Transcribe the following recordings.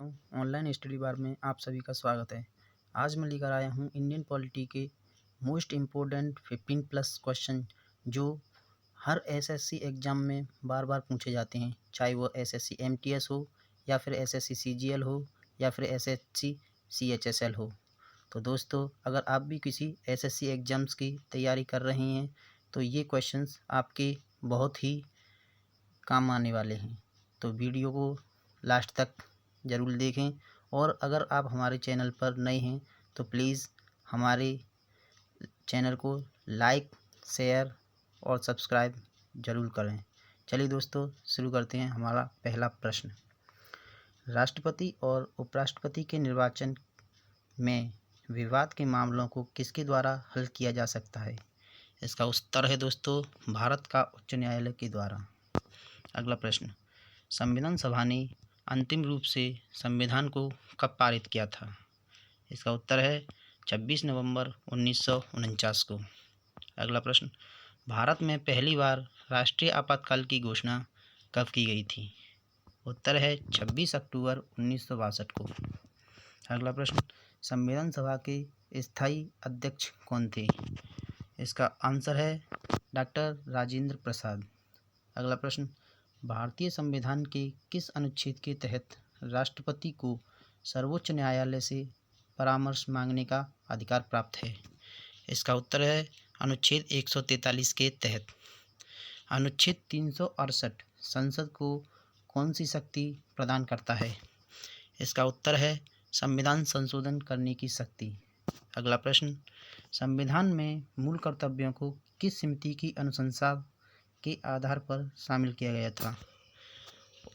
Online study बार में आप सभी का स्वागत है। आज मैं लेकर आया हूँ इंडियन पॉलिटी के मोस्ट इम्पोर्टेंट 15+ क्वेश्चन जो हर एसएससी एग्ज़ाम में बार बार पूछे जाते हैं, चाहे वो एसएससी एमटीएस हो या फिर एसएससी सीजीएल हो या फिर एसएससी सीएचएसएल हो। तो दोस्तों, अगर आप भी किसी एसएससी एग्ज़ाम्स की तैयारी कर रहे हैं तो ये क्वेश्चंस आपके बहुत ही काम आने वाले हैं। तो वीडियो को लास्ट तक ज़रूर देखें और अगर आप हमारे चैनल पर नए हैं तो प्लीज़ हमारे चैनल को लाइक, शेयर और सब्सक्राइब ज़रूर करें। चलिए दोस्तों, शुरू करते हैं। हमारा पहला प्रश्न, राष्ट्रपति और उपराष्ट्रपति के निर्वाचन में विवाद के मामलों को किसके द्वारा हल किया जा सकता है? इसका उत्तर है दोस्तों, भारत का उच्च न्यायालय के द्वारा। अगला प्रश्न, संविधान सभा ने अंतिम रूप से संविधान को कब पारित किया था? इसका उत्तर है 26 नवंबर 1949 को। अगला प्रश्न, भारत में पहली बार राष्ट्रीय आपातकाल की घोषणा कब की गई थी? उत्तर है 26 अक्टूबर 1962 को। अगला प्रश्न, संविधान सभा के स्थायी अध्यक्ष कौन थे? इसका आंसर है डॉक्टर राजेंद्र प्रसाद। अगला प्रश्न, भारतीय संविधान के किस अनुच्छेद के तहत राष्ट्रपति को सर्वोच्च न्यायालय से परामर्श मांगने का अधिकार प्राप्त है? इसका उत्तर है अनुच्छेद 143 के तहत। अनुच्छेद 368 संसद को कौन सी शक्ति प्रदान करता है? इसका उत्तर है संविधान संशोधन करने की शक्ति। अगला प्रश्न, संविधान में मूल कर्तव्यों को किस समिति की अनुशंसा के आधार पर शामिल किया गया था?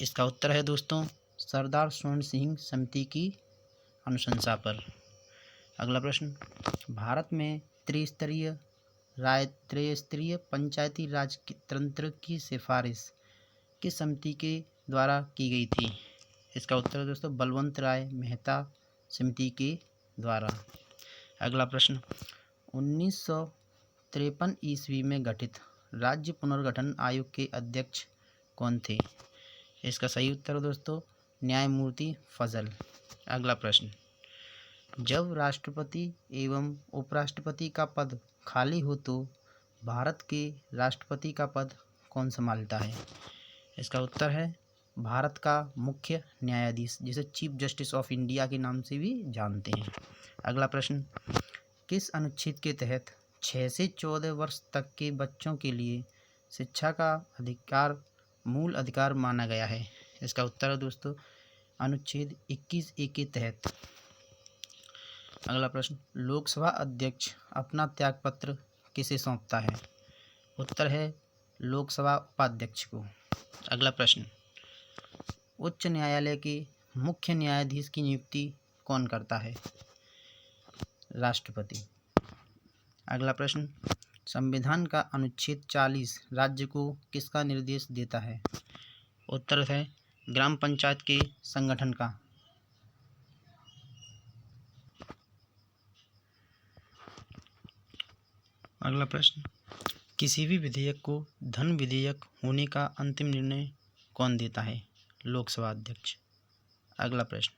इसका उत्तर है दोस्तों, सरदार स्वर्ण सिंह समिति की अनुशंसा पर। अगला प्रश्न, भारत में त्रिस्तरीय पंचायती राज तंत्र की सिफारिश किस समिति के द्वारा की गई थी? इसका उत्तर है दोस्तों, बलवंत राय मेहता समिति के द्वारा। अगला प्रश्न, 1953 ईस्वी में गठित राज्य पुनर्गठन आयोग के अध्यक्ष कौन थे? इसका सही उत्तर है दोस्तों, न्यायमूर्ति फजल। अगला प्रश्न, जब राष्ट्रपति एवं उपराष्ट्रपति का पद खाली हो तो भारत के राष्ट्रपति का पद कौन संभालता है? इसका उत्तर है भारत का मुख्य न्यायाधीश, जिसे चीफ जस्टिस ऑफ इंडिया के नाम से भी जानते हैं। अगला प्रश्न, किस अनुच्छेद के तहत 6 से 14 वर्ष तक के बच्चों के लिए शिक्षा का अधिकार मूल अधिकार माना गया है? इसका उत्तर है दोस्तों, अनुच्छेद 21A के तहत। अगला प्रश्न, लोकसभा अध्यक्ष अपना त्यागपत्र किसे सौंपता है? उत्तर है लोकसभा उपाध्यक्ष को। अगला प्रश्न, उच्च न्यायालय के मुख्य न्यायाधीश की नियुक्ति कौन करता है? राष्ट्रपति। अगला प्रश्न, संविधान का अनुच्छेद 40 राज्य को किसका निर्देश देता है? उत्तर है ग्राम पंचायत के संगठन का। अगला प्रश्न, किसी भी विधेयक को धन विधेयक होने का अंतिम निर्णय कौन देता है? लोकसभा अध्यक्ष। अगला प्रश्न,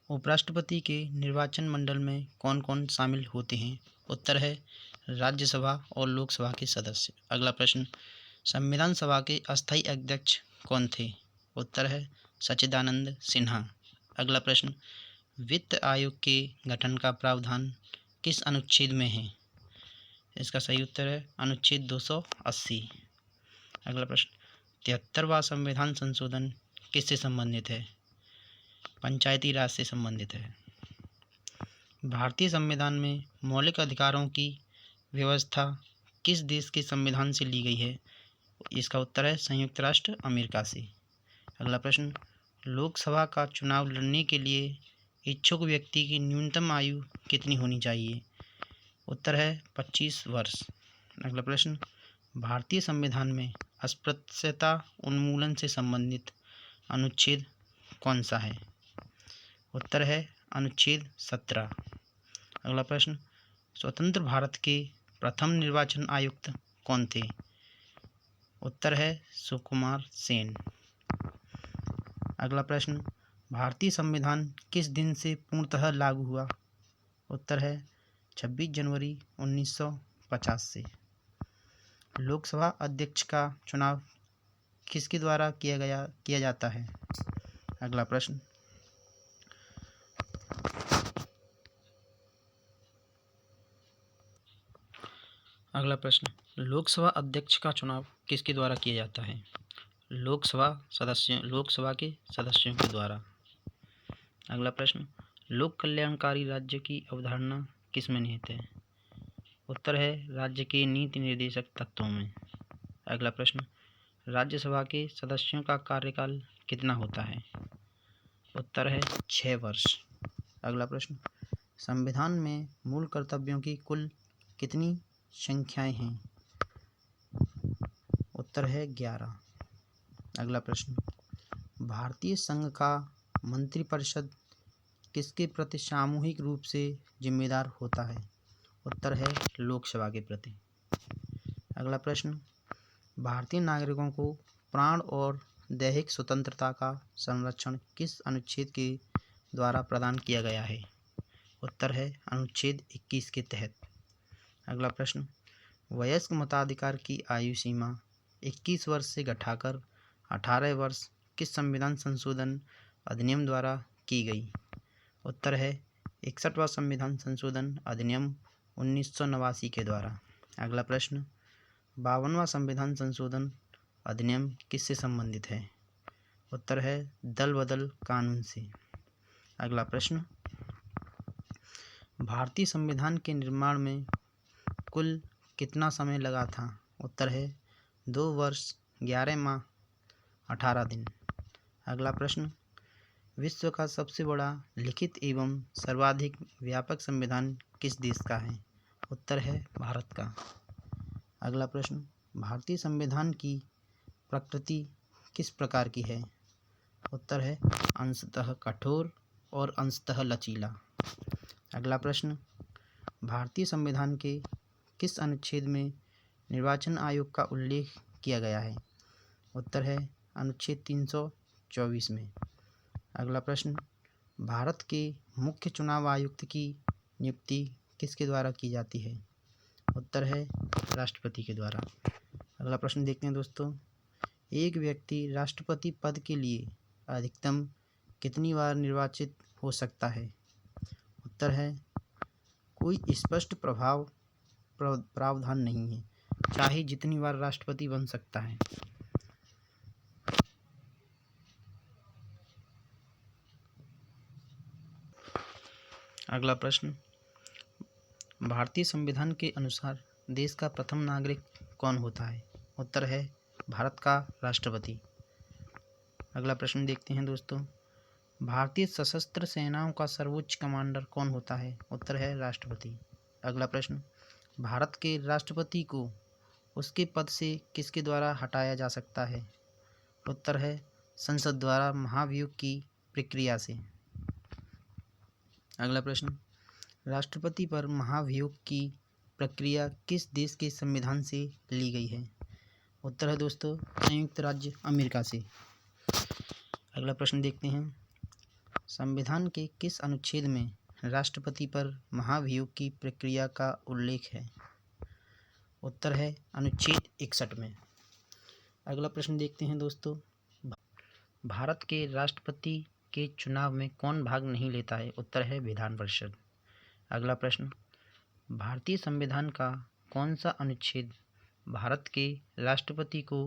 उपराष्ट्रपति के निर्वाचन मंडल में कौन कौन शामिल होते हैं? उत्तर है राज्यसभा और लोकसभा के सदस्य। अगला प्रश्न, संविधान सभा के अस्थायी अध्यक्ष कौन थे? उत्तर है सच्चिदानंद सिन्हा। अगला प्रश्न, वित्त आयोग के गठन का प्रावधान किस अनुच्छेद में है? इसका सही उत्तर है अनुच्छेद 280। अगला प्रश्न, 73वां संविधान संशोधन किससे संबंधित है? पंचायती राज से संबंधित है। भारतीय संविधान में मौलिक अधिकारों की व्यवस्था किस देश के संविधान से ली गई है? इसका उत्तर है संयुक्त राष्ट्र अमेरिका से। अगला प्रश्न, लोकसभा का चुनाव लड़ने के लिए इच्छुक व्यक्ति की न्यूनतम आयु कितनी होनी चाहिए? उत्तर है 25 वर्ष। अगला प्रश्न, भारतीय संविधान में अस्पृश्यता उन्मूलन से संबंधित अनुच्छेद कौन सा है? उत्तर है अनुच्छेद 17। अगला प्रश्न, स्वतंत्र भारत के प्रथम निर्वाचन आयुक्त कौन थे? उत्तर है सुकुमार सेन। अगला प्रश्न, भारतीय संविधान किस दिन से पूर्णतः लागू हुआ? उत्तर है 26 जनवरी 1950 से। लोकसभा अध्यक्ष का चुनाव किसके द्वारा किया जाता है? अगला प्रश्न, लोकसभा अध्यक्ष का चुनाव किसके द्वारा किया जाता है? लोकसभा के सदस्यों के द्वारा। अगला प्रश्न, लोक कल्याणकारी राज्य की अवधारणा किस में निहित है? उत्तर है राज्य के नीति निर्देशक तत्वों में। अगला प्रश्न, राज्यसभा के सदस्यों का कार्यकाल कितना होता है? उत्तर है 6 वर्ष। अगला प्रश्न, संविधान में मूल कर्तव्यों की कुल कितनी संख्याएं हैं? उत्तर है 11। अगला प्रश्न, भारतीय संघ का मंत्रिपरिषद किसके प्रति सामूहिक रूप से जिम्मेदार होता है? उत्तर है लोकसभा के प्रति। अगला प्रश्न, भारतीय नागरिकों को प्राण और दैहिक स्वतंत्रता का संरक्षण किस अनुच्छेद के द्वारा प्रदान किया गया है? उत्तर है अनुच्छेद 21 के तहत। अगला प्रश्न, वयस्क मताधिकार की आयु सीमा 21 वर्ष से घटाकर 18 वर्ष किस संविधान संशोधन अधिनियम द्वारा की गई? उत्तर है 61वां संविधान संशोधन अधिनियम 1989 के द्वारा। अगला प्रश्न, 52वां संविधान संशोधन अधिनियम किससे संबंधित है? उत्तर है दल बदल कानून से। अगला प्रश्न, भारतीय संविधान के निर्माण में कुल कितना समय लगा था? उत्तर है 2 वर्ष 11 माह 18 दिन। अगला प्रश्न, विश्व का सबसे बड़ा लिखित एवं सर्वाधिक व्यापक संविधान किस देश का है? उत्तर है भारत का। अगला प्रश्न, भारतीय संविधान की प्रकृति किस प्रकार की है? उत्तर है अंशतः कठोर और अंशतः लचीला। अगला प्रश्न, भारतीय संविधान के किस अनुच्छेद में निर्वाचन आयोग का उल्लेख किया गया है? उत्तर है अनुच्छेद 324 में। अगला प्रश्न, भारत के मुख्य चुनाव आयुक्त की नियुक्ति किसके द्वारा की जाती है? उत्तर है राष्ट्रपति के द्वारा। अगला प्रश्न देखते हैं दोस्तों, एक व्यक्ति राष्ट्रपति पद के लिए अधिकतम कितनी बार निर्वाचित हो सकता है? उत्तर है कोई स्पष्ट प्रावधान नहीं है, चाहे जितनी बार राष्ट्रपति बन सकता है। अगला प्रश्न, भारतीय संविधान के अनुसार देश का प्रथम नागरिक कौन होता है? उत्तर है भारत का राष्ट्रपति। अगला प्रश्न देखते हैं दोस्तों, भारतीय सशस्त्र सेनाओं का सर्वोच्च कमांडर कौन होता है? उत्तर है राष्ट्रपति। अगला प्रश्न, भारत के राष्ट्रपति को उसके पद से किसके द्वारा हटाया जा सकता है? उत्तर है संसद द्वारा महाभियोग की प्रक्रिया से। अगला प्रश्न, राष्ट्रपति पर महाभियोग की प्रक्रिया किस देश के संविधान से ली गई है? उत्तर है दोस्तों संयुक्त राज्य अमेरिका से। अगला प्रश्न देखते हैं, संविधान के किस अनुच्छेद में राष्ट्रपति पर महाभियोग की प्रक्रिया का उल्लेख है? उत्तर है अनुच्छेद 61 में। अगला प्रश्न देखते हैं दोस्तों, भारत के राष्ट्रपति के चुनाव में कौन भाग नहीं लेता है? उत्तर है विधान परिषद। अगला प्रश्न, भारतीय संविधान का कौन सा अनुच्छेद भारत के राष्ट्रपति को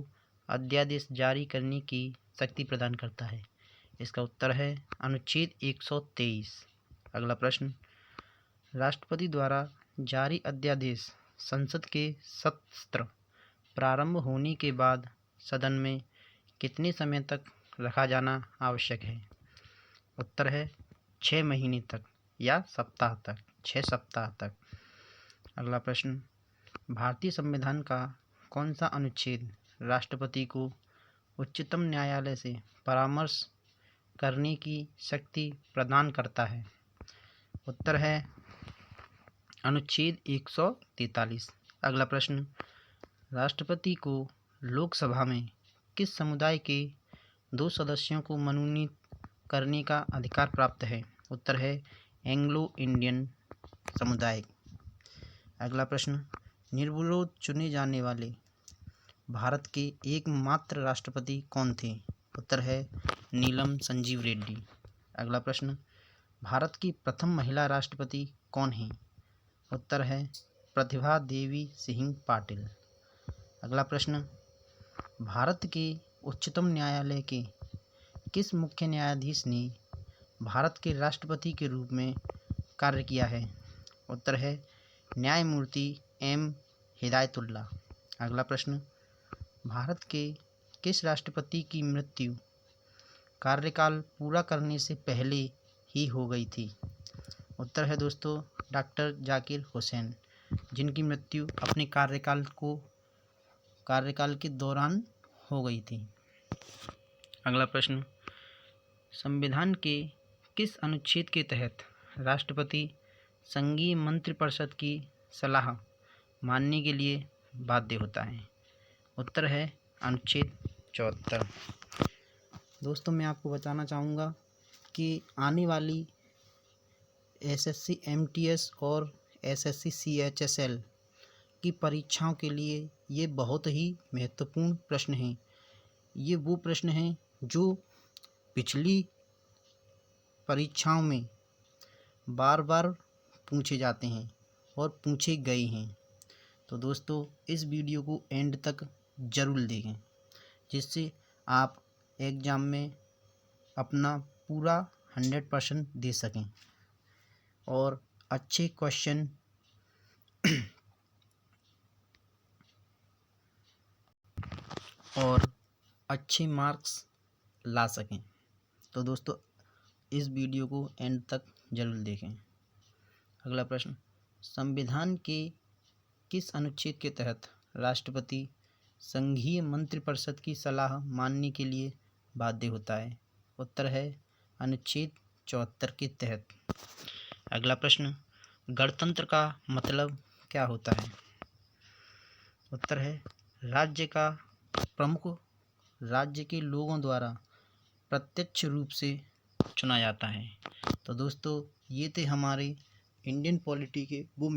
अध्यादेश जारी करने की शक्ति प्रदान करता है? इसका उत्तर है अनुच्छेद 123। अगला प्रश्न, राष्ट्रपति द्वारा जारी अध्यादेश संसद के सत्र प्रारंभ होने के बाद सदन में कितने समय तक रखा जाना आवश्यक है? उत्तर है 6 महीने तक या सप्ताह तक, 6 सप्ताह तक। अगला प्रश्न, भारतीय संविधान का कौन सा अनुच्छेद राष्ट्रपति को उच्चतम न्यायालय से परामर्श करने की शक्ति प्रदान करता है? उत्तर है अनुच्छेद 143। अगला प्रश्न, राष्ट्रपति को लोकसभा में किस समुदाय के 2 सदस्यों को मनोनीत करने का अधिकार प्राप्त है? उत्तर है एंग्लो इंडियन समुदाय। अगला प्रश्न, निर्विरोध चुने जाने वाले भारत के एकमात्र राष्ट्रपति कौन थे? उत्तर है नीलम संजीव रेड्डी। अगला प्रश्न, भारत की प्रथम महिला राष्ट्रपति कौन है? उत्तर है प्रतिभा देवी सिंह पाटिल। अगला प्रश्न, भारत के उच्चतम न्यायालय के किस मुख्य न्यायाधीश ने भारत के राष्ट्रपति के रूप में कार्य किया है? उत्तर है न्यायमूर्ति एम हिदायतुल्ला। अगला प्रश्न, भारत के किस राष्ट्रपति की मृत्यु कार्यकाल पूरा करने से पहले ही हो गई थी? उत्तर है दोस्तों डॉक्टर जाकिर हुसैन, जिनकी मृत्यु अपने कार्यकाल के दौरान हो गई थी। अगला प्रश्न, संविधान के किस अनुच्छेद के तहत राष्ट्रपति संघीय मंत्रिपरिषद की सलाह मानने के लिए बाध्य होता है? उत्तर है अनुच्छेद 74। दोस्तों मैं आपको बताना चाहूँगा कि आने वाली एसएससी एमटीएस और एसएससी सीएचएसएल की परीक्षाओं के लिए ये बहुत ही महत्वपूर्ण प्रश्न हैं। ये वो प्रश्न हैं जो पिछली परीक्षाओं में बार बार पूछे जाते हैं और पूछे गए हैं। तो दोस्तों इस वीडियो को एंड तक ज़रूर देखें, जिससे आप एग्ज़ाम में अपना पूरा 100% दे सकें और अच्छे क्वेश्चन और अच्छे मार्क्स ला सकें। तो दोस्तों इस वीडियो को एंड तक ज़रूर देखें। अगला प्रश्न, संविधान के किस अनुच्छेद के तहत राष्ट्रपति संघीय मंत्रिपरिषद की सलाह मानने के लिए बाध्य होता है? उत्तर है अनुच्छेद 74 के तहत। अगला प्रश्न, गणतंत्र का मतलब क्या होता है? उत्तर है राज्य का प्रमुख राज्य के लोगों द्वारा प्रत्यक्ष रूप से चुना जाता है। तो दोस्तों ये थे हमारे इंडियन पॉलिटी के वो